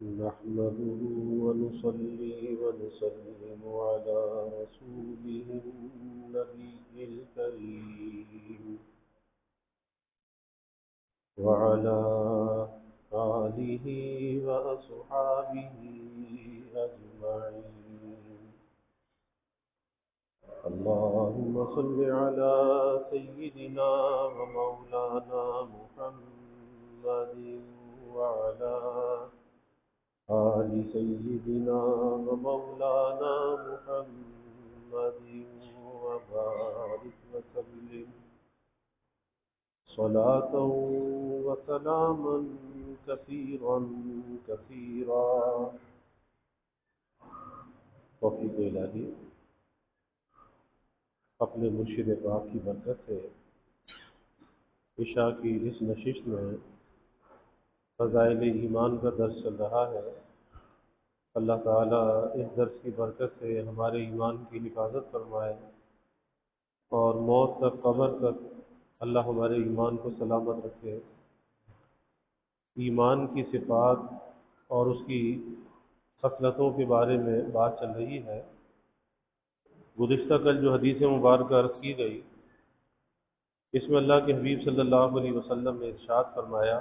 نحمده ونصلي ونسلم على رسوله النبي الكريم وعلى آله وأصحابه أجمعين. اللهم صل على سيدنا ومولانا محمد وعلى آل سيدنا ومولانا محمد وبارك وسلم صلاة وسلاما كثيرا كثيرا. توفیق الہی اپنے مرشد پاک کی برکت سے عشاء کی اس نشست میں فضائل ایمان کا درس چل رہا ہے. اللہ تعالیٰ اس درس کی برکت سے ہمارے ایمان کی حفاظت فرمائے اور موت تک قبر تک اللہ ہمارے ایمان کو سلامت رکھے. ایمان کی صفات اور اس کی خصلتوں کے بارے میں بات چل رہی ہے. گزشتہ کل جو حدیث مبارکہ عرض کی گئی اس میں اللہ کے حبیب صلی اللہ علیہ وسلم نے ارشاد فرمایا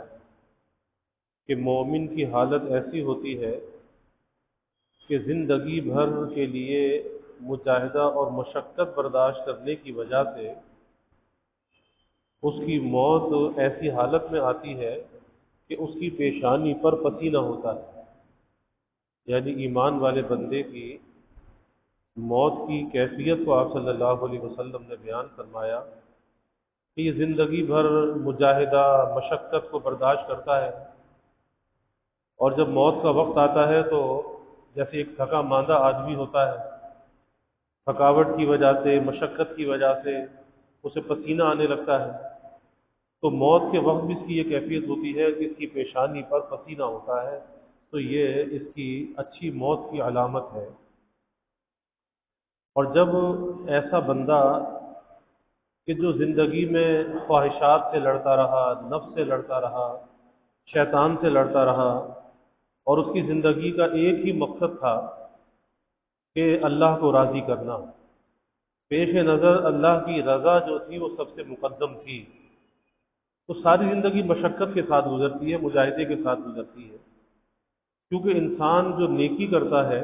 کہ مومن کی حالت ایسی ہوتی ہے کہ زندگی بھر کے لیے مجاہدہ اور مشقت برداشت کرنے کی وجہ سے اس کی موت ایسی حالت میں آتی ہے کہ اس کی پیشانی پر پسینہ ہوتا ہے. یعنی ایمان والے بندے کی موت کی کیفیت کو آپ صلی اللہ علیہ وسلم نے بیان فرمایا کہ یہ زندگی بھر مجاہدہ مشقت کو برداشت کرتا ہے اور جب موت کا وقت آتا ہے تو جیسے ایک تھکا ماندہ آدمی ہوتا ہے، تھکاوٹ کی وجہ سے مشقت کی وجہ سے اسے پسینہ آنے لگتا ہے، تو موت کے وقت بھی اس کی یہ کیفیت ہوتی ہے کہ اس کی پیشانی پر پسینہ ہوتا ہے. تو یہ اس کی اچھی موت کی علامت ہے. اور جب ایسا بندہ کہ جو زندگی میں خواہشات سے لڑتا رہا، نفس سے لڑتا رہا، شیطان سے لڑتا رہا اور اس کی زندگی کا ایک ہی مقصد تھا کہ اللہ کو راضی کرنا، پیش نظر اللہ کی رضا جو تھی وہ سب سے مقدم تھی، تو ساری زندگی مشقت کے ساتھ گزرتی ہے، مجاہدے کے ساتھ گزرتی ہے. کیونکہ انسان جو نیکی کرتا ہے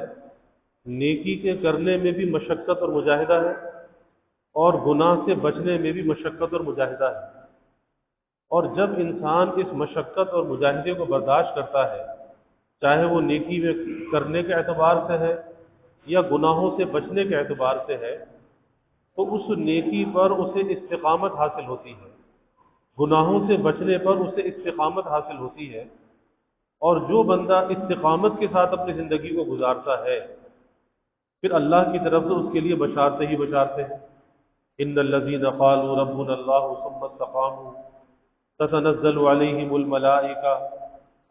نیکی کے کرنے میں بھی مشقت اور مجاہدہ ہے اور گناہ سے بچنے میں بھی مشقت اور مجاہدہ ہے. اور جب انسان اس مشقت اور مجاہدے کو برداشت کرتا ہے، چاہے وہ نیکی میں کرنے کے اعتبار سے ہے یا گناہوں سے بچنے کے اعتبار سے ہے، تو اس نیکی پر اسے استقامت حاصل ہوتی ہے، گناہوں سے بچنے پر اسے استقامت حاصل ہوتی ہے. اور جو بندہ استقامت کے ساتھ اپنی زندگی کو گزارتا ہے پھر اللہ کی طرف سے اس کے لیے بشارتیں ہی بشارتیں ہیں. ان الذین قالوا ربنا اللہ ثم استقاموا تتنزل علیہم الملائکہ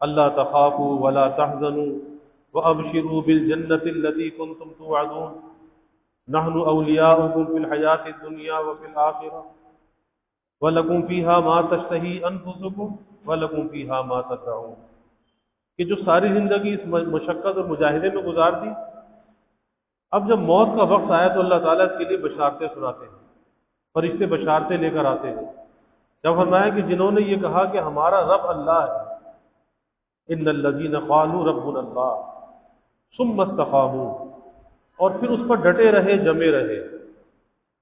الا تخافوا ولا تحزنوا وابشروا بالجنة التي كنتم توعدون نحن اولیاؤکم فی الحیاة الدنیا وفی الآخرة وَلَكُمْ فِيهَا مَا تَشْتَهِي أَنفُسُكُمْ وَلَكُمْ فِيهَا مَا تَدَّعُونَ. کہ جو ساری زندگی اس مشقت اور مجاہدے میں گزار دی، اب جب موت کا وقت آیا تو اللہ تعالیٰ اس کے لیے بشارتیں سناتے ہیں، فرشتے بشارتیں لے کر آتے ہیں. جب فرمایا کہ جنہوں نے یہ کہا کہ ہمارا رب اللہ ہے، ان الذین قالوا ربنا اللہ ثم استقاموا، اور پھر اس پر ڈٹے رہے، جمے رہے.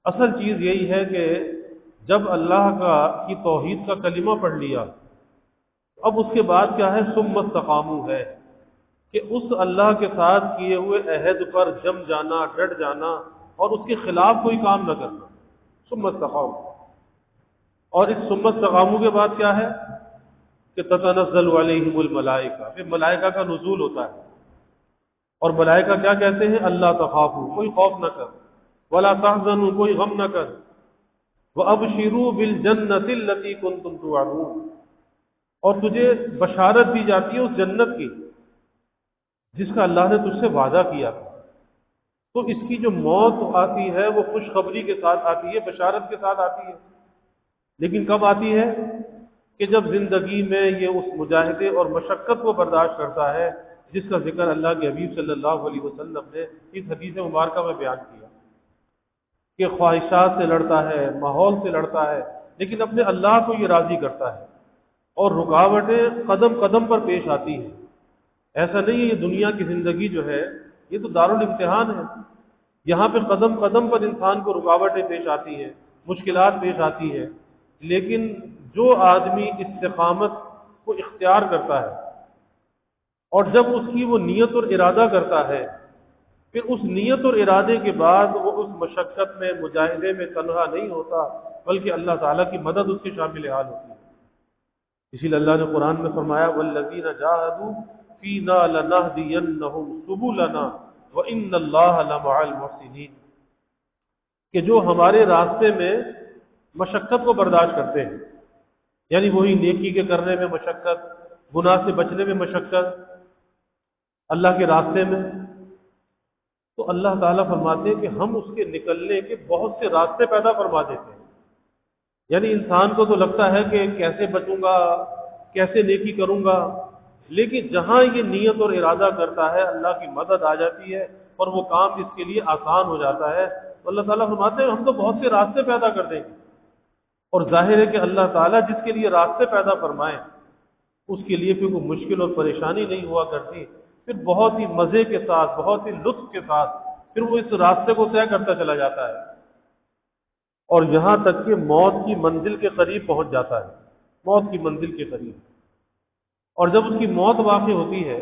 اصل چیز یہی ہے کہ جب اللہ کی توحید کا کلمہ پڑھ لیا، اب اس کے بعد کیا ہے؟ ثم استقاموا ہے کہ اس اللہ کے ساتھ کیے ہوئے عہد پر جم جانا، ڈٹ جانا اور اس کے خلاف کوئی کام نہ کرنا. ثم استقاموا. اور اس ثم استقاموا کے بعد کیا ہے کہ تتنزل علیہم الملائکہ، پھر ملائکہ کا نزول ہوتا ہے. اور ملائکہ کیا کہتے ہیں؟ اللہ تخافوا، کوئی خوف نہ کر، ولا تحزنوا، کوئی غم نہ کر، وَأَبْشِرُوا بِالْجَنَّةِ الَّتِي كُنْتُمْ تُوعَدُونَ، اور تجھے بشارت دی جاتی ہے اس جنت کی جس کا اللہ نے تجھ سے وعدہ کیا تھا. تو اس کی جو موت آتی ہے وہ خوشخبری کے ساتھ آتی ہے، بشارت کے ساتھ آتی ہے. لیکن کب آتی ہے؟ کہ جب زندگی میں یہ اس مجاہدے اور مشقت کو برداشت کرتا ہے، جس کا ذکر اللہ کے حبیب صلی اللہ علیہ وسلم نے اس حدیث مبارکہ میں بیان کیا کہ خواہشات سے لڑتا ہے، ماحول سے لڑتا ہے، لیکن اپنے اللہ کو یہ راضی کرتا ہے، اور رکاوٹیں قدم قدم پر پیش آتی ہیں۔ ایسا نہیں ہے یہ دنیا کی زندگی جو ہے یہ تو دارالامتحان ہے، یہاں پہ قدم قدم پر انسان کو رکاوٹیں پیش آتی ہیں، مشکلات پیش آتی ہیں، لیکن جو آدمی استقامت کو اختیار کرتا ہے اور جب اس کی وہ نیت اور ارادہ کرتا ہے، پھر اس نیت اور ارادے کے بعد وہ اس مشقت میں، مجاہدے میں تنہا نہیں ہوتا، بلکہ اللہ تعالیٰ کی مدد اس کے شامل حال ہوتی ہے۔ اسی لیے اللہ نے قرآن میں فرمایا والذین جاہدوا فینا لنہدینہم سبلنا وان اللہ لمع المحسنین، کہ جو ہمارے راستے میں مشقت کو برداشت کرتے ہیں، یعنی وہی نیکی کے کرنے میں مشقت، گناہ سے بچنے میں مشقت، اللہ کے راستے میں، تو اللہ تعالیٰ فرماتے ہیں کہ ہم اس کے نکلنے کے بہت سے راستے پیدا فرما دیتے ہیں۔ یعنی انسان کو تو لگتا ہے کہ کیسے بچوں گا، کیسے نیکی کروں گا، لیکن جہاں یہ نیت اور ارادہ کرتا ہے اللہ کی مدد آ جاتی ہے اور وہ کام اس کے لیے آسان ہو جاتا ہے۔ تو اللہ تعالیٰ فرماتے ہیں ہم تو بہت سے راستے پیدا کر دیں گے، اور ظاہر ہے کہ اللہ تعالیٰ جس کے لیے راستے پیدا فرمائیں اس کے لیے پھر کوئی مشکل اور پریشانی نہیں ہوا کرتی، پھر بہت ہی مزے کے ساتھ، بہت ہی لطف کے ساتھ پھر وہ اس راستے کو طے کرتا چلا جاتا ہے، اور یہاں تک کہ موت کی منزل کے قریب پہنچ جاتا ہے، موت کی منزل کے قریب۔ اور جب اس کی موت واقع ہوتی ہے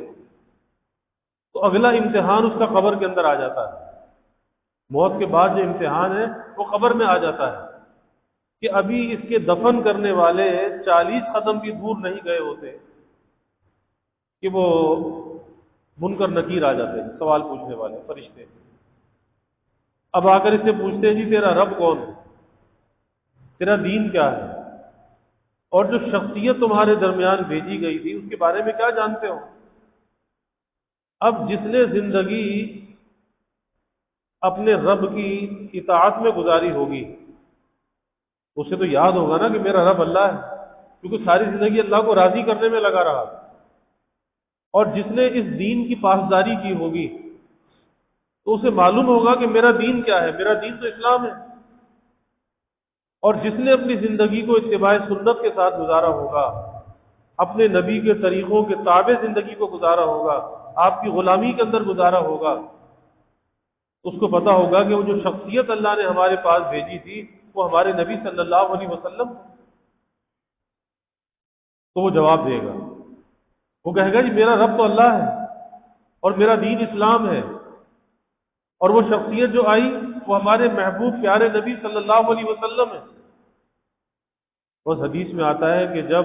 تو اگلا امتحان اس کا قبر کے اندر آ جاتا ہے۔ موت کے بعد جو امتحان ہے وہ قبر میں آ جاتا ہے کہ ابھی اس کے دفن کرنے والے 40 قدم بھی دور نہیں گئے ہوتے کہ وہ منکر نکیر آ جاتے ہیں، سوال پوچھنے والے فرشتے۔ اب آ کر اس سے پوچھتے ہیں جی تیرا رب کون ہے، تیرا دین کیا ہے، اور جو شخصیت تمہارے درمیان بھیجی گئی تھی اس کے بارے میں کیا جانتے ہو؟ اب جس نے زندگی اپنے رب کی اطاعت میں گزاری ہوگی اسے تو یاد ہوگا نا کہ میرا رب اللہ ہے، کیونکہ ساری زندگی اللہ کو راضی کرنے میں لگا رہا۔ اور جس نے اس دین کی پاسداری کی ہوگی تو اسے معلوم ہوگا کہ میرا دین کیا ہے، میرا دین تو اسلام ہے۔ اور جس نے اپنی زندگی کو اتباع سنت کے ساتھ گزارا ہوگا، اپنے نبی کے طریقوں کے تابع زندگی کو گزارا ہوگا، آپ کی غلامی کے اندر گزارا ہوگا، اس کو پتا ہوگا کہ وہ جو شخصیت اللہ نے ہمارے پاس بھیجی تھی وہ ہمارے نبی صلی اللہ علیہ وسلم، تو وہ جواب دے گا، وہ کہے گا جی میرا رب تو اللہ ہے اور میرا دین اسلام ہے، اور وہ شخصیت جو آئی وہ ہمارے محبوب پیارے نبی صلی اللہ علیہ وسلم ہے۔ اس حدیث میں آتا ہے کہ جب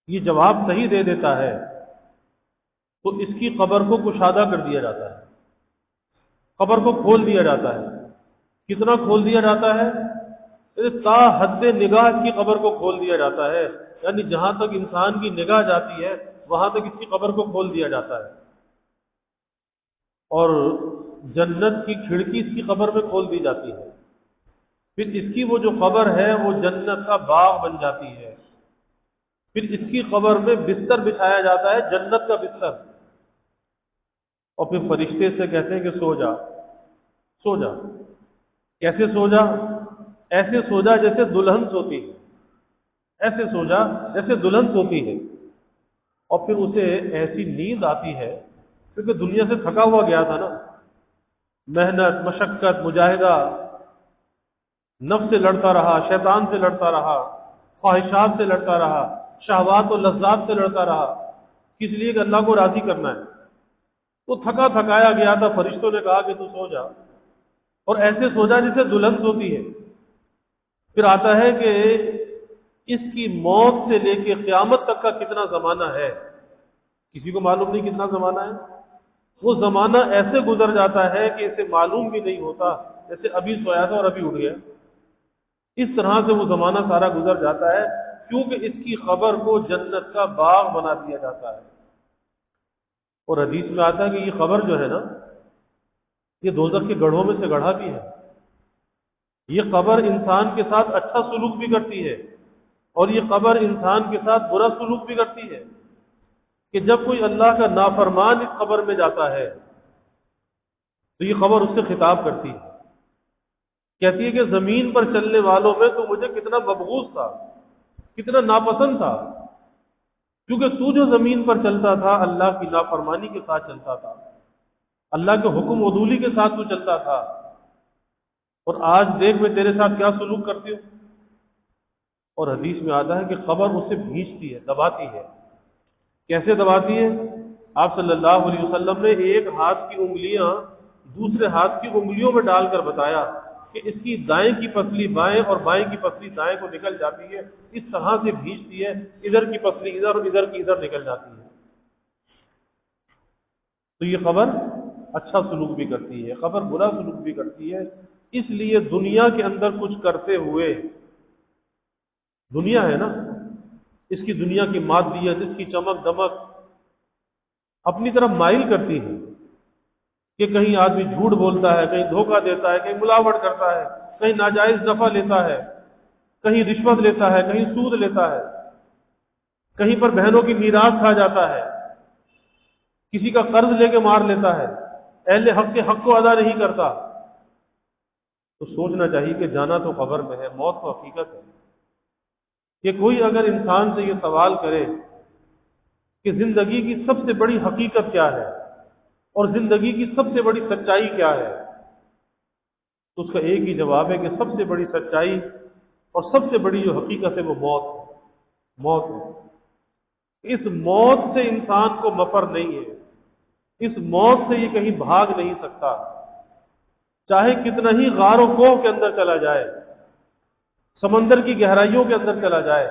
یہ جواب صحیح دے دیتا ہے تو اس کی قبر کو کشادہ کر دیا جاتا ہے، قبر کو کھول دیا جاتا ہے۔ کتنا کھول دیا جاتا ہے؟ تا حد نگاہ کی قبر کو کھول دیا جاتا ہے، یعنی جہاں تک انسان کی نگاہ جاتی ہے وہاں تک اس کی قبر کو کھول دیا جاتا ہے، اور جنت کی کھڑکی اس کی قبر میں کھول دی جاتی ہے۔ پھر اس کی وہ جو قبر ہے وہ جنت کا باغ بن جاتی ہے۔ پھر اس کی قبر میں بستر بچھایا جاتا ہے، جنت کا بستر، اور پھر فرشتے سے کہتے ہیں کہ سو جا، سو جا۔ کیسے سو جا؟ ایسے سو جا جیسے دلہن سوتی ہے، ایسے سو جا جیسے دلہن سوتی ہے۔ اور پھر اسے ایسی نیند آتی ہے کیونکہ دنیا سے تھکا ہوا گیا تھا نا، محنت، مشقت، مجاہدہ، نفس سے لڑتا رہا، شیطان سے لڑتا رہا، خواہشات سے لڑتا رہا، شہوات و لذات سے لڑتا رہا، کس لیے کہ اللہ کو راضی کرنا ہے۔ تو تھکا تھکایا گیا تھا، فرشتوں نے کہا کہ تو سو جا، اور ایسے سو جا جیسے دلہن سوتی ہے۔ پھر آتا ہے کہ اس کی موت سے لے کے قیامت تک کا کتنا زمانہ ہے کسی کو معلوم نہیں، کتنا زمانہ ہے۔ وہ زمانہ ایسے گزر جاتا ہے کہ اسے معلوم بھی نہیں ہوتا، جیسے ابھی سویا تھا اور ابھی اٹھ گیا۔ اس طرح سے وہ زمانہ سارا گزر جاتا ہے کیونکہ اس کی قبر کو جنت کا باغ بنا دیا جاتا ہے۔ اور حدیث میں آتا ہے کہ یہ قبر جو ہے نا یہ دوزخ کے گڑھوں میں سے گڑھا بھی ہے۔ یہ قبر انسان کے ساتھ اچھا سلوک بھی کرتی ہے اور یہ قبر انسان کے ساتھ برا سلوک بھی کرتی ہے، کہ جب کوئی اللہ کا نافرمان اس قبر میں جاتا ہے تو یہ قبر اس سے خطاب کرتی ہے، کہتی ہے کہ زمین پر چلنے والوں میں تو مجھے کتنا مبغوض تھا، کتنا ناپسند تھا، کیونکہ تو جو زمین پر چلتا تھا اللہ کی نافرمانی کے ساتھ چلتا تھا، اللہ کے حکم عدولی کے ساتھ تو چلتا تھا، اور آج دیکھ میں تیرے ساتھ کیا سلوک کرتی ہوں۔ اور حدیث میں آتا ہے کہ قبر اسے بھینچتی ہے، دباتی ہے۔ کیسے دباتی ہے؟ آپ صلی اللہ علیہ وسلم نے ایک ہاتھ کی انگلیاں دوسرے ہاتھ کی انگلیوں میں ڈال کر بتایا کہ اس کی دائیں کی پسلی بائیں اور بائیں کی پسلی دائیں کو نکل جاتی ہے، اس طرح سے بھینچتی ہے، ادھر کی پسلی ادھر اور ادھر کی ادھر نکل جاتی ہے۔ تو یہ قبر اچھا سلوک بھی کرتی ہے، قبر برا سلوک بھی کرتی ہے۔ اس لیے دنیا کے اندر کچھ کرتے ہوئے، دنیا ہے نا، اس کی دنیا کی مادیت، اس کی چمک دمک اپنی طرف مائل کرتی ہے کہ کہیں آدمی جھوٹ بولتا ہے، کہیں دھوکہ دیتا ہے، کہیں ملاوٹ کرتا ہے، کہیں ناجائز نفع لیتا ہے، کہیں رشوت لیتا ہے، کہیں سود لیتا ہے، کہیں پر بہنوں کی میراث کھا جاتا ہے، کسی کا قرض لے کے مار لیتا ہے، اہل حق کے حق کو ادا نہیں کرتا۔ تو سوچنا چاہیے کہ جانا تو قبر میں ہے، موت تو حقیقت ہے۔ کہ کوئی اگر انسان سے یہ سوال کرے کہ زندگی کی سب سے بڑی حقیقت کیا ہے اور زندگی کی سب سے بڑی سچائی کیا ہے، تو اس کا ایک ہی جواب ہے کہ سب سے بڑی سچائی اور سب سے بڑی جو حقیقت ہے وہ موت ہے، موت ہے۔ اس موت سے انسان کو مفر نہیں ہے، اس موت سے یہ کہیں بھاگ نہیں سکتا، چاہے کتنا ہی غار و کوہ کے اندر چلا جائے، سمندر کی گہرائیوں کے اندر چلا جائے،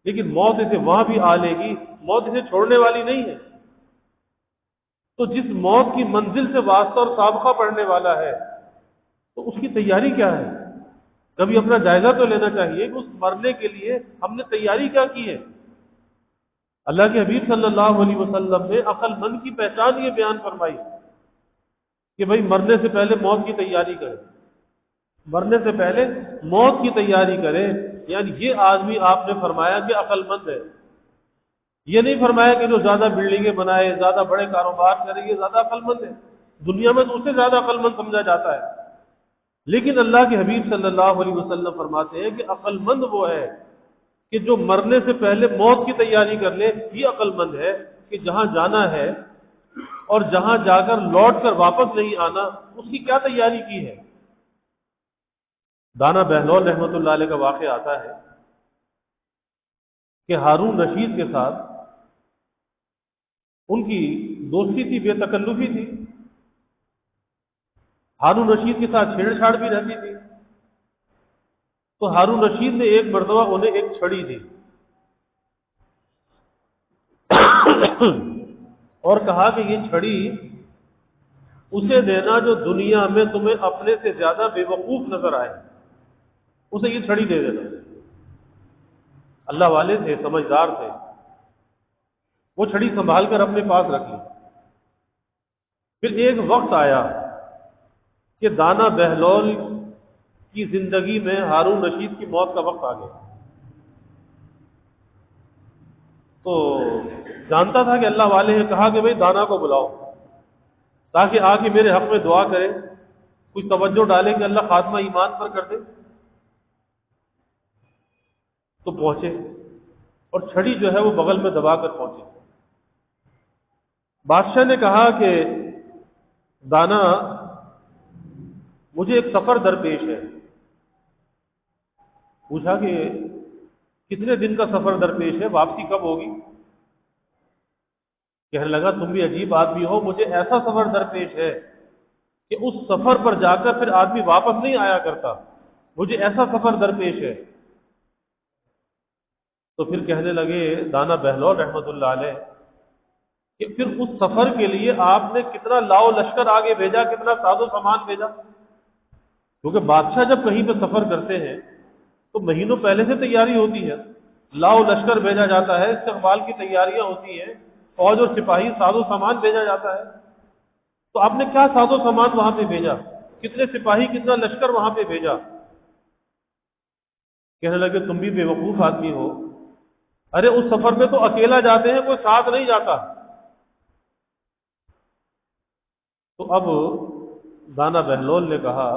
لیکن موت اسے وہاں بھی آ لے گی، موت اسے چھوڑنے والی نہیں ہے۔ تو جس موت کی منزل سے واسطہ اور سابقہ پڑھنے والا ہے تو اس کی تیاری کیا ہے؟ کبھی اپنا جائزہ تو لینا چاہیے کہ اس مرنے کے لیے ہم نے تیاری کیا کی ہے۔ اللہ کے حبیب صلی اللہ علیہ وسلم نے عقل مند کی پہچان یہ بیان فرمائی کہ بھائی مرنے سے پہلے موت کی تیاری کرے، مرنے سے پہلے موت کی تیاری کرے۔ یعنی یہ آدمی آپ نے فرمایا کہ عقل مند ہے، یہ نہیں فرمایا کہ جو زیادہ بلڈنگیں بنائے، زیادہ بڑے کاروبار کرے یہ زیادہ عقل مند ہے، دنیا میں تو اسے زیادہ عقل مند سمجھا جاتا ہے۔ لیکن اللہ کے حبیب صلی اللہ علیہ وسلم فرماتے ہیں کہ عقل مند وہ ہے کہ جو مرنے سے پہلے موت کی تیاری کر لے، یہ عقل مند ہے کہ جہاں جانا ہے اور جہاں جا کر لوٹ کر واپس نہیں آنا، اس کی کیا تیاری کی ہے۔ دانا بہلول رحمۃ اللہ علیہ کا واقعہ آتا ہے کہ ہارون رشید کے ساتھ ان کی دوستی تھی، بے تکلفی تھی، ہارون رشید کے ساتھ چھیڑ چھاڑ بھی رہتی تھی۔ تو ہارون رشید نے ایک مرتبہ انہیں ایک چھڑی دی اور کہا کہ یہ چھڑی اسے دینا جو دنیا میں تمہیں اپنے سے زیادہ بے وقوف نظر آئے، اسے یہ چھڑی دے دینا۔ اللہ والے تھے، سمجھدار تھے، وہ چھڑی سنبھال کر اپنے پاس رکھ لی۔ پھر ایک وقت آیا کہ دانا بہلول کی زندگی میں ہارون رشید کی موت کا وقت آ گیا۔ تو جانتا تھا کہ اللہ والے نے کہا کہ بھئی دانا کو بلاؤ تاکہ آ کے میرے حق میں دعا کرے، کچھ توجہ ڈالے کہ اللہ خاتمہ ایمان پر کر دے۔ تو پہنچے اور چھڑی جو ہے وہ بغل میں دبا کر پہنچے۔ بادشاہ نے کہا کہ دانا مجھے ایک سفر درپیش ہے۔ پوچھا کہ کتنے دن کا سفر درپیش ہے، واپسی کب ہوگی؟ کہنے لگا تم بھی عجیب آدمی ہو، مجھے ایسا سفر درپیش ہے کہ اس سفر پر جا کر پھر آدمی واپس نہیں آیا کرتا، مجھے ایسا سفر درپیش ہے۔ تو پھر کہنے لگے دانا بہلول رحمۃ اللہ علیہ کہ پھر اس سفر کے لیے آپ نے کتنا لاؤ لشکر آگے بھیجا، کتنا ساز و سامان بھیجا؟ کیونکہ بادشاہ جب کہیں پہ سفر کرتے ہیں تو مہینوں پہلے سے تیاری ہوتی ہے، لاؤ لشکر بھیجا جاتا ہے، استقبال کی تیاریاں ہوتی ہیں، فوج اور سپاہی ساز و سامان بھیجا جاتا ہے۔ تو آپ نے کیا ساز و سامان وہاں پہ بھیجا، کتنے سپاہی، کتنا لشکر وہاں پہ بھیجا؟ کہنے لگے تم بھی بے وقوف آدمی ہو، ارے اس سفر میں تو اکیلا جاتے ہیں، کوئی ساتھ نہیں جاتا۔ تو اب دانا بہلول نے کہا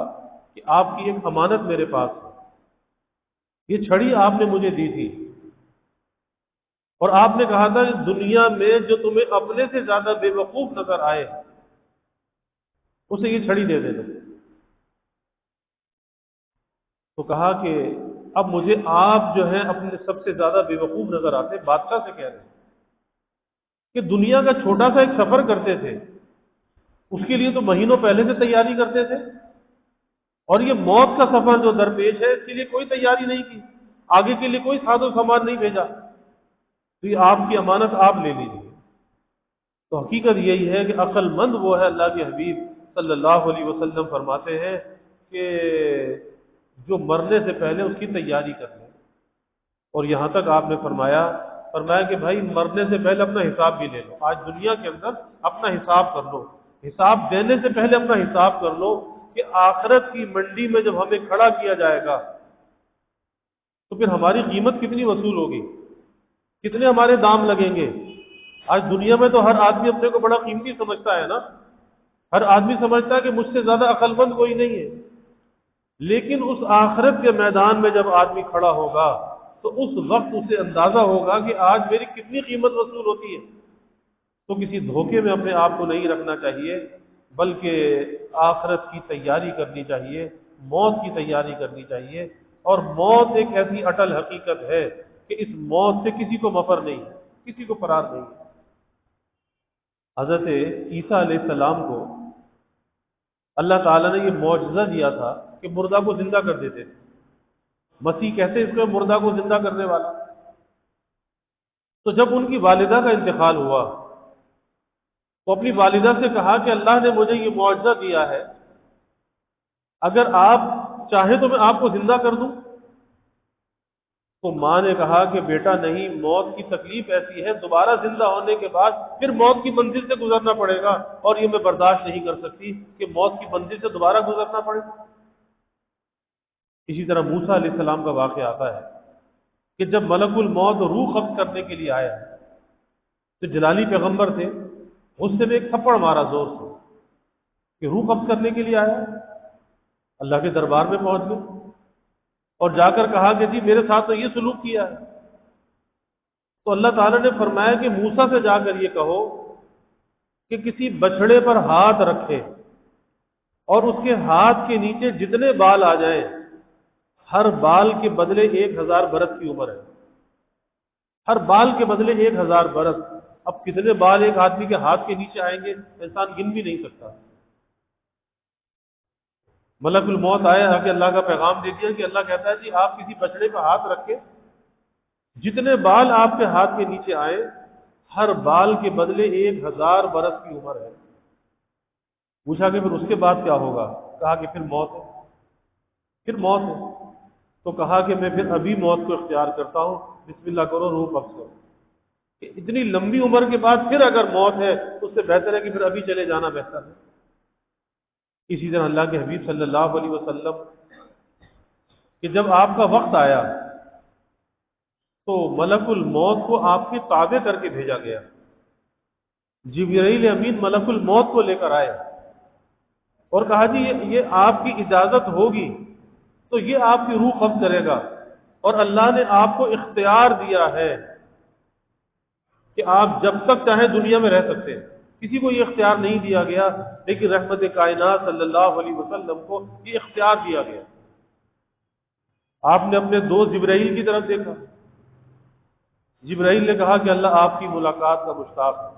کہ آپ کی ایک امانت میرے پاس ہے، یہ چھڑی آپ نے مجھے دی تھی، اور آپ نے کہا تھا کہ دنیا میں جو تمہیں اپنے سے زیادہ بے وقوف نظر آئے اسے یہ چھڑی دے دینا۔ تو کہا کہ اب مجھے آپ جو ہیں اپنے سب سے زیادہ بے وقوف نظر آتے، بادشاہ سے کہہ رہے ہیں کہ دنیا کا چھوٹا سا ایک سفر کرتے تھے، اس کے لیے تو مہینوں پہلے سے تیاری کرتے تھے، اور یہ موت کا سفر جو درپیش ہے اس کے لیے کوئی تیاری نہیں کی، آگے کے لیے کوئی ساز و سامان نہیں بھیجا، تو یہ آپ کی امانت آپ لے لیجیے۔ تو حقیقت یہی ہے کہ عقل مند وہ ہے، اللہ کے حبیب صلی اللہ علیہ وسلم فرماتے ہیں کہ جو مرنے سے پہلے اس کی تیاری کر لے۔ اور یہاں تک آپ نے فرمایا کہ بھائی مرنے سے پہلے اپنا حساب بھی لے لو، آج دنیا کے اندر اپنا حساب کر لو، حساب دینے سے پہلے اپنا حساب کر لو کہ آخرت کی منڈی میں جب ہمیں کھڑا کیا جائے گا تو پھر ہماری قیمت کتنی وصول ہوگی، کتنے ہمارے دام لگیں گے۔ آج دنیا میں تو ہر آدمی اپنے کو بڑا قیمتی سمجھتا ہے نا، ہر آدمی سمجھتا ہے کہ مجھ سے زیادہ عقل مند کوئی نہیں ہے، لیکن اس آخرت کے میدان میں جب آدمی کھڑا ہوگا تو اس وقت اسے اندازہ ہوگا کہ آج میری کتنی قیمت وصول ہوتی ہے۔ تو کسی دھوکے میں اپنے آپ کو نہیں رکھنا چاہیے، بلکہ آخرت کی تیاری کرنی چاہیے، موت کی تیاری کرنی چاہیے۔ اور موت ایک ایسی اٹل حقیقت ہے کہ اس موت سے کسی کو مفر نہیں ہے، کسی کو فرار نہیں ہے۔ حضرت عیسیٰ علیہ السلام کو اللہ تعالیٰ نے یہ معجزہ دیا تھا کہ مردہ کو زندہ کر دیتے تھے، مسیح کہتے اس کو مردہ کو زندہ کرنے والا۔ تو جب ان کی والدہ کا انتقال ہوا تو اپنی والدہ سے کہا کہ اللہ نے مجھے یہ معجزہ دیا ہے، اگر آپ چاہیں تو میں آپ کو زندہ کر دوں۔ تو ماں نے کہا کہ بیٹا نہیں، موت کی تکلیف ایسی ہے، دوبارہ زندہ ہونے کے بعد پھر موت کی منزل سے گزرنا پڑے گا، اور یہ میں برداشت نہیں کر سکتی کہ موت کی منزل سے دوبارہ گزرنا پڑے۔ اسی طرح موسیٰ علیہ السلام کا واقعہ آتا ہے کہ جب ملک الموت روح قبض کرنے کے لیے آیا تو جلالی پیغمبر تھے، غصے میں ایک تھپڑ مارا زور سے کہ روح قبض کرنے کے لیے آیا، اللہ کے دربار میں پہنچ گئے اور جا کر کہا کہ جی میرے ساتھ تو یہ سلوک کیا ہے۔ تو اللہ تعالیٰ نے فرمایا کہ موسیٰ سے جا کر یہ کہو کہ کسی بچڑے پر ہاتھ رکھے اور اس کے ہاتھ کے نیچے جتنے بال آ جائیں، ہر بال کے بدلے 1000 برس کی عمر ہے، ہر بال کے بدلے 1000 برس۔ اب کتنے بال ایک آدمی کے ہاتھ کے نیچے آئیں گے انسان گن بھی نہیں سکتا۔ ملک الموت آیا کہ اللہ کا پیغام دے دیا کہ اللہ کہتا ہے جی آپ کسی بچڑے پہ ہاتھ رکھے، جتنے بال آپ کے ہاتھ کے نیچے آئے ہر بال کے بدلے 1000 برس کی عمر ہے۔ پوچھا کہ پھر اس کے بعد کیا ہوگا؟ کہا کہ پھر موت ہے، پھر موت ہے۔ تو کہا کہ میں پھر ابھی موت کو اختیار کرتا ہوں، بسم اللہ کرو، روح قبض کرو۔ کہ اتنی لمبی عمر کے بعد پھر اگر موت ہے تو اس سے بہتر ہے کہ پھر ابھی چلے جانا بہتر ہے۔ اسی طرح اللہ کے حبیب صلی اللہ علیہ وسلم کہ جب آپ کا وقت آیا تو ملک الموت کو آپ کے تابع کر کے بھیجا گیا، جبرائیل امین ملک الموت کو لے کر آئے اور کہا جی یہ آپ کی اجازت ہوگی تو یہ آپ کی روح قبض کرے گا، اور اللہ نے آپ کو اختیار دیا ہے کہ آپ جب تک چاہیں دنیا میں رہ سکتے ہیں۔ کسی کو یہ اختیار نہیں دیا گیا، لیکن رحمت کائنات صلی اللہ علیہ وسلم کو یہ اختیار دیا گیا۔ آپ نے اپنے دوست جبرائیل کی طرف دیکھا، جبرائیل نے کہا کہ اللہ آپ کی ملاقات کا مشتاق ہے۔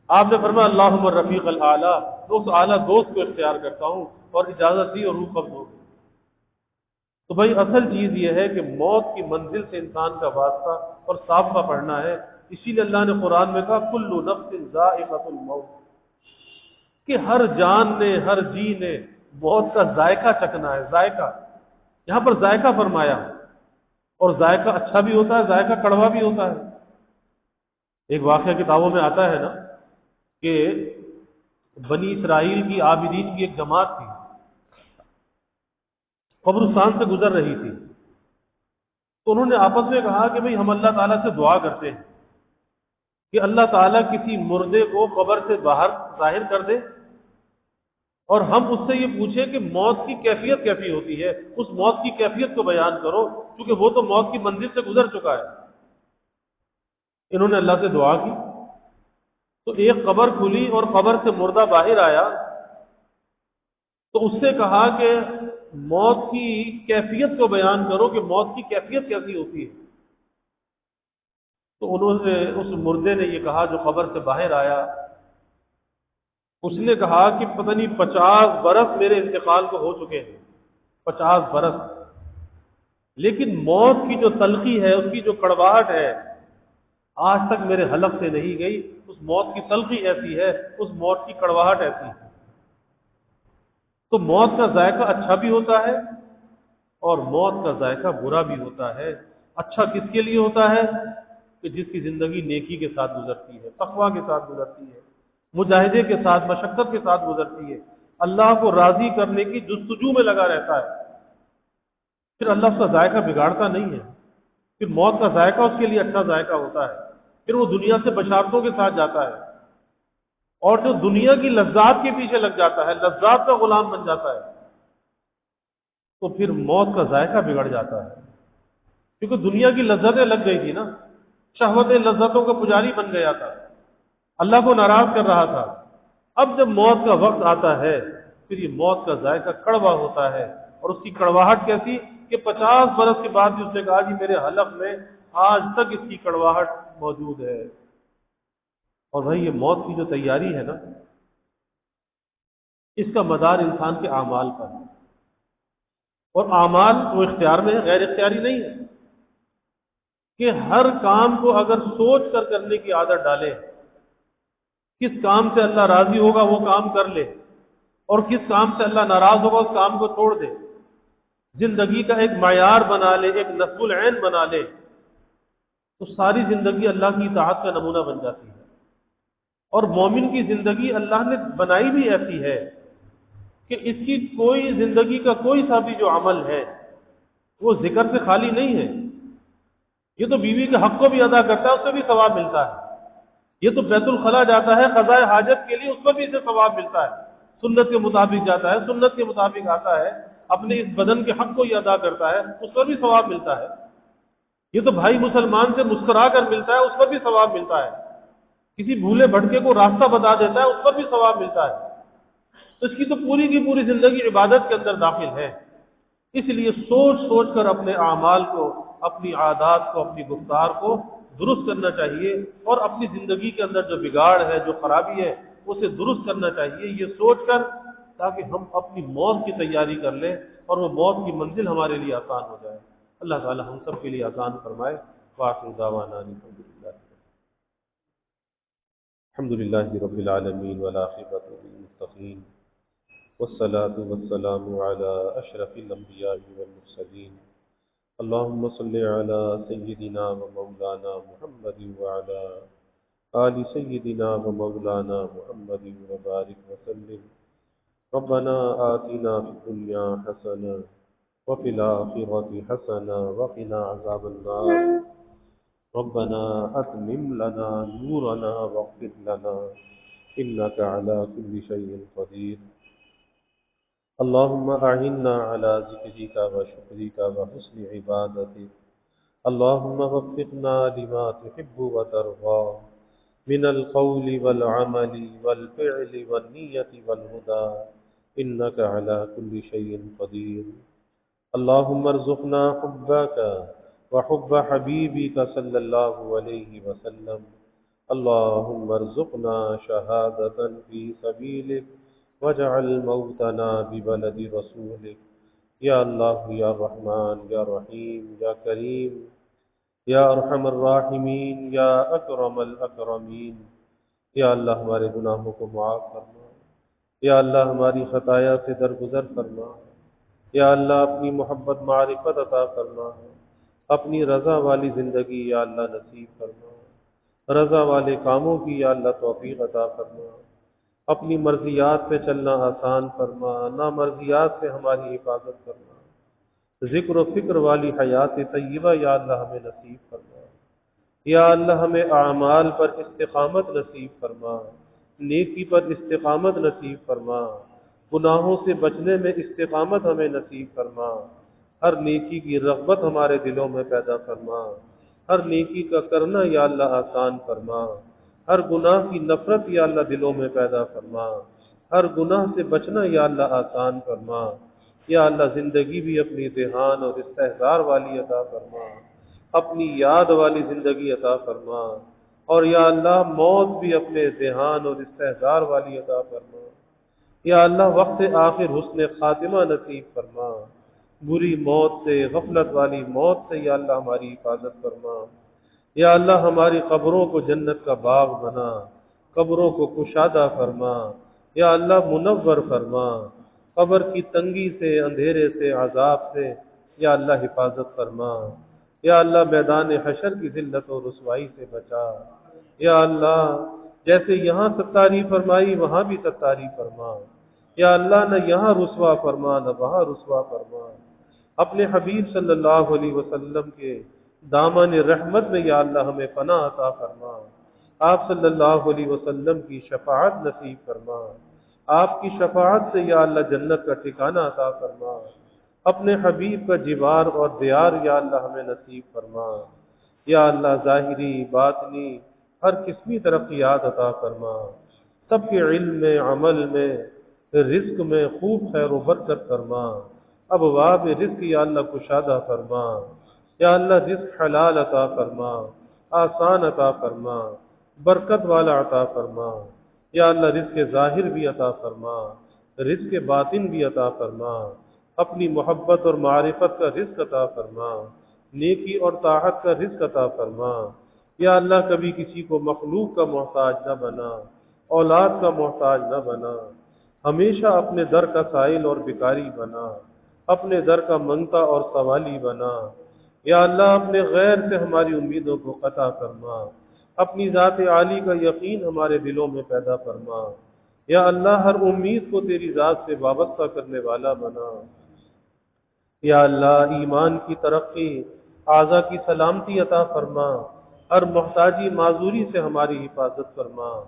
آپ نے فرمایا اللہم الرفیق الاعلیٰ، تو اس اعلیٰ دوست کو اختیار کرتا ہوں، اور اجازت دی اور روح قبض ہو گئی۔ تو بھائی اصل چیز یہ ہے کہ موت کی منزل سے انسان کا واسطہ اور سابقہ پڑھنا ہے۔ اسی لیے اللہ نے قرآن میں کہا کل نفس ذائقۃ الموت، کہ ہر جان نے، ہر جی نے موت کا ذائقہ چکھنا ہے۔ ذائقہ یہاں پر ذائقہ فرمایا، اور ذائقہ اچھا بھی ہوتا ہے، ذائقہ کڑوا بھی ہوتا ہے۔ ایک واقعہ کتابوں میں آتا ہے نا کہ بنی اسرائیل کی عابدین کی ایک جماعت تھی، قبرستان سے گزر رہی تھی، تو انہوں نے آپس میں کہا کہ بھئی ہم اللہ تعالیٰ سے دعا کرتے ہیں کہ اللہ تعالیٰ کسی مردے کو قبر سے باہر ظاہر کر دے، اور ہم اس سے یہ پوچھیں کہ موت کی کیفیت کیسی ہوتی ہے، اس موت کی کیفیت کو بیان کرو، کیونکہ وہ تو موت کی منزل سے گزر چکا ہے۔ انہوں نے اللہ سے دعا کی تو ایک قبر کھلی اور قبر سے مردہ باہر آیا، تو اس سے کہا کہ موت کی کیفیت کو بیان کرو کہ موت کی کیفیت کیسی ہوتی ہے۔ تو انہوں نے، اس مردے نے یہ کہا جو قبر سے باہر آیا، اس نے کہا کہ پتہ نہیں 50 برس میرے انتقال کو ہو چکے ہیں، 50 برس، لیکن موت کی جو تلخی ہے، اس کی جو کڑواہٹ ہے، آج تک میرے حلق سے نہیں گئی۔ اس موت کی تلخی ایسی ہے، اس موت کی کڑواہٹ ایسی ہے۔ تو موت کا ذائقہ اچھا بھی ہوتا ہے اور موت کا ذائقہ برا بھی ہوتا ہے۔ اچھا کس کے لیے ہوتا ہے؟ کہ جس کی زندگی نیکی کے ساتھ گزرتی ہے، تقویٰ کے ساتھ گزرتی ہے، مجاہدے کے ساتھ، مشقت کے ساتھ گزرتی ہے، اللہ کو راضی کرنے کی جستجو میں لگا رہتا ہے، پھر اللہ اس کا ذائقہ بگاڑتا نہیں ہے، پھر موت کا ذائقہ اس کے لیے اچھا ذائقہ ہوتا ہے، پھر وہ دنیا سے بشارتوں کے ساتھ جاتا ہے، اور جو دنیا کی لذات کے پیچھے لگ جاتا ہے، لذات کا غلام بن جاتا ہے، تو پھر موت کا ذائقہ بگڑ جاتا ہے، کیونکہ دنیا کی لذتیں لگ گئی تھی نا، شہوت لذتوں کا پجاری بن گیا تھا، اللہ کو ناراض کر رہا تھا۔ اب جب موت کا وقت آتا ہے، پھر یہ موت کا ذائقہ کڑوا ہوتا ہے، اور اس کی کڑواہٹ کیسی کہ 50 برس کے بعد بھی اس نے کہا جی میرے حلق میں آج تک اس کی کڑواہٹ موجود ہے۔ اور بھائی یہ موت کی جو تیاری ہے نا، اس کا مدار انسان کے اعمال پر ہے، اور اعمال وہ اختیار میں ہے، غیر اختیاری نہیں ہے، کہ ہر کام کو اگر سوچ کر کرنے کی عادت ڈالے، کس کام سے اللہ راضی ہوگا وہ کام کر لے، اور کس کام سے اللہ ناراض ہوگا اس کام کو چھوڑ دے، زندگی کا ایک معیار بنا لے، ایک نصب العین بنا لے، تو ساری زندگی اللہ کی اطاعت کا نمونہ بن جاتی ہے۔ اور مومن کی زندگی اللہ نے بنائی بھی ایسی ہے کہ اس کی کوئی زندگی کا کوئی سا بھی جو عمل ہے وہ ذکر سے خالی نہیں ہے۔ یہ تو بیوی کے حق کو بھی ادا کرتا ہے، اس سے بھی ثواب ملتا ہے۔ یہ تو بیت الخلا جاتا ہے قضاء حاجت کے لیے، اس پر بھی اسے ثواب ملتا ہے، سنت کے مطابق جاتا ہے، سنت کے مطابق آتا ہے، اپنے اس بدن کے حق کو یہ ادا کرتا ہے، اس پر بھی ثواب ملتا ہے۔ یہ تو بھائی مسلمان سے مسکرا کر ملتا ہے، اس پر بھی ثواب ملتا ہے۔ کسی بھولے بھٹکے کو راستہ بتا دیتا ہے، اس پر بھی ثواب ملتا ہے۔ تو اس کی تو پوری کی پوری زندگی عبادت کے اندر داخل ہے۔ اس لیے سوچ سوچ کر اپنے اعمال کو، اپنی عادات کو، اپنی گفتار کو درست کرنا چاہیے، اور اپنی زندگی کے اندر جو بگاڑ ہے، جو خرابی ہے، اسے درست کرنا چاہیے، یہ سوچ کر، تاکہ ہم اپنی موت کی تیاری کر لیں اور وہ موت کی منزل ہمارے لیے آسان ہو جائے۔ اللہ تعالی ہم سب کے لیے آسان فرمائے۔ وآخر دعوانا الحمد للہ رب العالمین والعاقبۃ للمتقین والصلاة والسلام على اشرف الانبیاء والمرسلین اللهم صل على سيدنا ومولانا محمد وعلى آل سيدنا ومولانا محمد وبارك وسلم ربنا آتنا في الدنيا حسنة وفي الآخرة حسنة وقنا عذاب النار ربنا أتمم لنا نورنا واغفر لنا إنك على كل شيء قدير اللهم أعنا على ذكرك وشكرك وحسن عبادتك اللهم وفقنا لما تحب وترضى من القول والعمل والفعل والنية والهدى إنك على كل شيء قدير اللهم ارزقنا حبك وحب حبيبك صلى الله عليه وسلم اللهم ارزقنا شهادة في سبيلك واجعل موتنا ببلد رسولك یا اللہ یا رحمان یا رحیم یا کریم یا ارحم الراحمین یا اکرم الاکرمین، یا اللہ ہمارے گناہوں کو معاف فرما، یا اللہ ہماری خطایا سے درگزر فرما، یا اللہ اپنی محبت معرفت عطا فرما، اپنی رضا والی زندگی یا اللہ نصیب فرما، رضا والے کاموں کی یا اللہ توفیق عطا فرما، اپنی مرضیات پہ چلنا آسان فرما، نامرضیات سے ہماری حفاظت فرما، ذکر و فکر والی حیات طیبہ یا اللہ ہمیں نصیب فرما۔ یا اللہ ہمیں اعمال پر استقامت نصیب فرما، نیکی پر استقامت نصیب فرما، گناہوں سے بچنے میں استقامت ہمیں نصیب فرما، ہر نیکی کی رغبت ہمارے دلوں میں پیدا فرما، ہر نیکی کا کرنا یا اللہ آسان فرما، ہر گناہ کی نفرت یا اللہ دلوں میں پیدا فرما، ہر گناہ سے بچنا یا اللہ آسان فرما۔ یا اللہ زندگی بھی اپنی ذہان اور استحضار والی عطا فرما، اپنی یاد والی زندگی عطا فرما، اور یا اللہ موت بھی اپنے ذہان اور استحضار والی عطا فرما۔ یا اللہ وقت آخر حسن خاتمہ نصیب فرما، بری موت سے، غفلت والی موت سے یا اللہ ہماری حفاظت فرما۔ یا اللہ ہماری قبروں کو جنت کا باغ بنا، قبروں کو کشادہ فرما، یا اللہ منور فرما، قبر کی تنگی سے، اندھیرے سے، عذاب سے یا اللہ حفاظت فرما۔ یا اللہ میدان حشر کی ذلت و رسوائی سے بچا۔ یا اللہ جیسے یہاں ستاری فرمائی وہاں بھی ستاری فرما۔ یا اللہ نہ یہاں رسوا فرما نہ وہاں رسوا فرما۔ اپنے حبیب صلی اللہ علیہ وسلم کے دامن رحمت میں یا اللہ ہمیں پناہ عطا فرما۔ آپ صلی اللہ علیہ وسلم کی شفاعت نصیب فرما، آپ کی شفاعت سے یا اللہ جنت کا ٹھکانہ عطا فرما۔ اپنے حبیب کا جوار اور دیار یا اللہ ہمیں نصیب فرما۔ یا اللہ ظاہری باطنی ہر قسمی ترقیات عطا فرما، سب کے علم میں، عمل میں، رزق میں خوب خیر و برکت فرما۔ ابواب رزق یا اللہ کشادہ فرما۔ یا اللہ رزق حلال عطا فرما، آسان عطا فرما، برکت والا عطا فرما۔ یا اللہ رزق ظاہر بھی عطا فرما، رزق باطن بھی عطا فرما، اپنی محبت اور معرفت کا رزق عطا فرما، نیکی اور طاعت کا رزق عطا فرما۔ یا اللہ کبھی کسی کو مخلوق کا محتاج نہ بنا، اولاد کا محتاج نہ بنا، ہمیشہ اپنے در کا سائل اور بھکاری بنا، اپنے در کا منگتا اور سوالی بنا۔ یا اللہ اپنے غیر سے ہماری امیدوں کو قطع فرما، اپنی ذات عالی کا یقین ہمارے دلوں میں پیدا فرما۔ یا اللہ ہر امید کو تیری ذات سے وابستہ کرنے والا بنا۔ یا اللہ ایمان کی ترقی، اعضا کی سلامتی عطا فرما، ہر محتاجی معذوری سے ہماری حفاظت فرما۔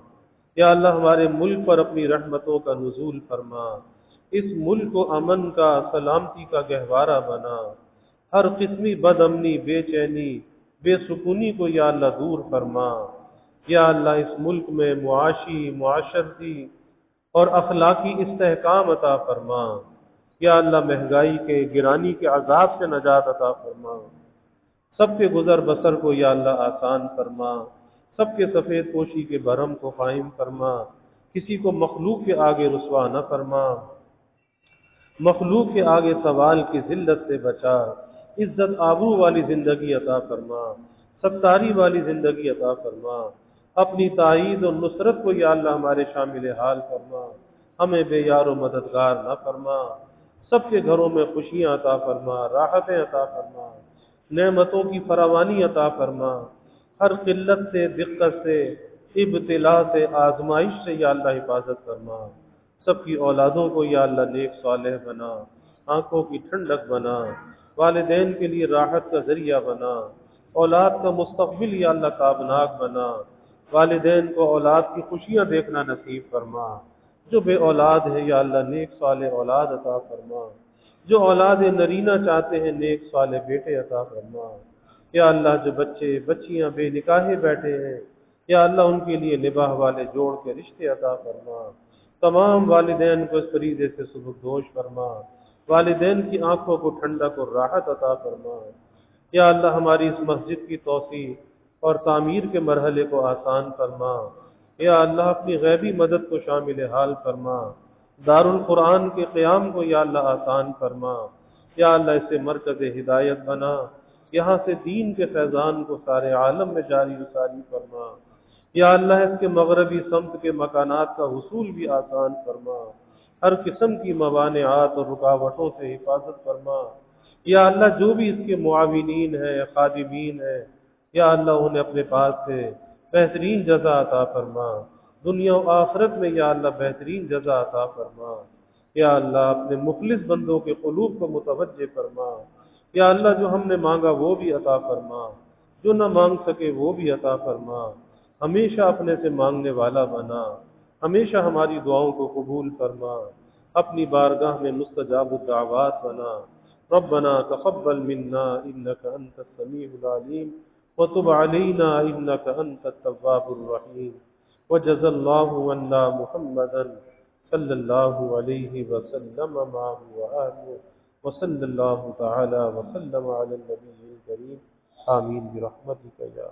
یا اللہ ہمارے ملک پر اپنی رحمتوں کا نزول فرما، اس ملک کو امن کا، سلامتی کا گہوارہ بنا، ہر قسمی بد امنی، بے چینی، بے سکونی کو یا اللہ دور فرما۔ یا اللہ اس ملک میں معاشی، معاشرتی اور اخلاقی استحکام عطا فرما۔ یا اللہ مہنگائی کے، گرانی کے عذاب سے نجات عطا فرما، سب کے گزر بسر کو یا اللہ آسان فرما، سب کے سفید پوشی کے بھرم کو قائم فرما، کسی کو مخلوق کے آگے رسوا نہ فرما، مخلوق کے آگے سوال کی ذلت سے بچا، عزت آبرو والی زندگی عطا فرما، ستاری والی زندگی عطا فرما۔ اپنی تائید اور نصرت کو یا اللہ ہمارے شامل حال فرما، ہمیں بے یار و مددگار نہ فرما، سب کے گھروں میں خوشیاں عطا فرما، راحتیں عطا فرما، نعمتوں کی فراوانی عطا فرما، ہر قلت سے، دقت سے، ابتلا سے، آزمائش سے یا اللہ حفاظت فرما۔ سب کی اولادوں کو یا اللہ نیک صالح بنا، آنکھوں کی ٹھنڈک بنا، والدین کے لیے راحت کا ذریعہ بنا، اولاد کا مستقبل یا اللہ تابناک بنا، والدین کو اولاد کی خوشیاں دیکھنا نصیب فرما۔ جو بے اولاد ہے یا اللہ نیک صالح اولاد عطا فرما، جو اولاد نرینہ چاہتے ہیں نیک صالح بیٹے عطا فرما۔ یا اللہ جو بچے بچیاں بے نکاحے بیٹھے ہیں یا اللہ ان کے لیے نباہ والے جوڑ کے رشتے عطا فرما، تمام والدین کو اس فریضے سے سبکدوش فرما، والدین کی آنکھوں کو ٹھنڈک اور راحت عطا فرما۔ یا اللہ ہماری اس مسجد کی توسیع اور تعمیر کے مرحلے کو آسان فرما۔ یا اللہ اپنی غیبی مدد کو شامل حال فرما، دارالقرآن کے قیام کو یا اللہ آسان فرما۔ یا اللہ اسے مرکز ہدایت بنا، یہاں سے دین کے فیضان کو سارے عالم میں جاری و ساری فرما۔ یا اللہ اس کے مغربی سمت کے مکانات کا حصول بھی آسان فرما، ہر قسم کی موانعات اور رکاوٹوں سے حفاظت فرما۔ یا اللہ جو بھی اس کے معاونین ہیں، خادمین ہیں، یا اللہ انہیں اپنے پاس سے بہترین جزا عطا فرما، دنیا و آخرت میں یا اللہ بہترین جزا عطا فرما۔ یا اللہ اپنے مخلص بندوں کے قلوب کو متوجہ فرما، یا اللہ جو ہم نے مانگا وہ بھی عطا فرما، جو نہ مانگ سکے وہ بھی عطا فرما، ہمیشہ اپنے سے مانگنے والا بنا، ہمیشہ ہماری دعاؤں کو قبول فرما، اپنی بارگاہ میں مستجاب الدعوات بنا۔ ربنا تقبل منا انك انت السميع العليم وتب علينا انك انت التواب الرحيم وجزى الله عنا محمدا صلى الله عليه وسلم معه وآله وصلى الله تعالى وسلم على النبي الكريم آمين برحمتك يا